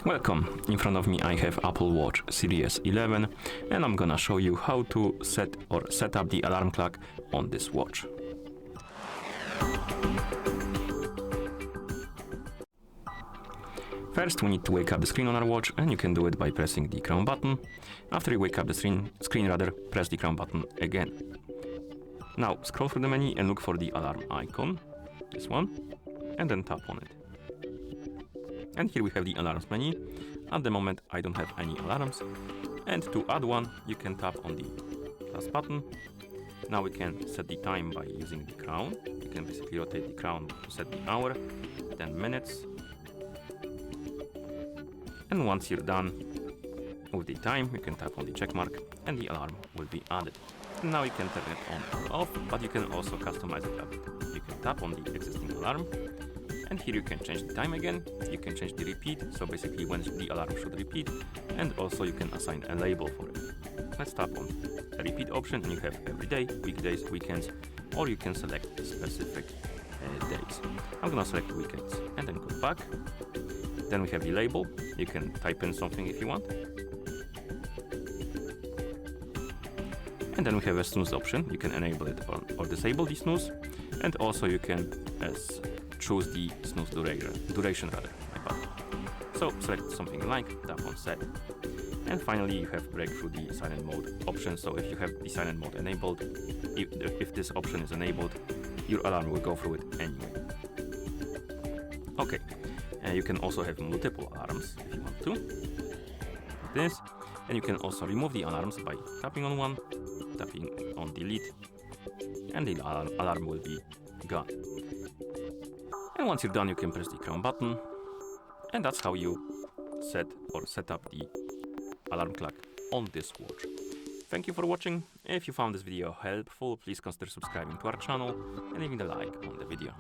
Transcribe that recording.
Welcome. In front of me I have Apple Watch Series 11 and I'm gonna show you how to set up the alarm clock on this watch. First we need to wake up the screen on our watch, and you can do it by pressing the crown button. After you wake up the screen, press the crown button again. Now scroll through the menu and look for the alarm icon, this one, and then tap on it. And here we have the alarms menu. At the moment I don't have any alarms, and to add one you can tap on the plus button. Now we can set the time by using the crown. You can basically rotate the crown to set the hour, 10 minutes. And once you're done with the time, you can tap on the check mark and the alarm will be added. And now you can turn it on or off, but you can also customize it a bit. You can tap on the existing alarm, and here you can change the time again. You can change the repeat, so basically when the alarm should repeat, and also you can assign a label for it. Let's tap on the repeat option, and you have every day, weekdays, weekends, or you can select specific days. I'm gonna select weekends and then go back. Then we have the label. You can type in something if you want. And then we have a snooze option. You can enable it or disable the snooze. And also you can choose the snooze duration. So select something you like, tap on set. And finally you have break through the silent mode option. So if you have the silent mode enabled, if this option is enabled, your alarm will go through it anyway. Okay. You can also have multiple alarms if you want to, like this. And you can also remove the alarms by tapping on one, tapping on delete, and the alarm will be gone. And once you're done, you can press the crown button, and that's how you set up the alarm clock on this watch. Thank you for watching. If you found this video helpful, please consider subscribing to our channel and leaving a like on the video.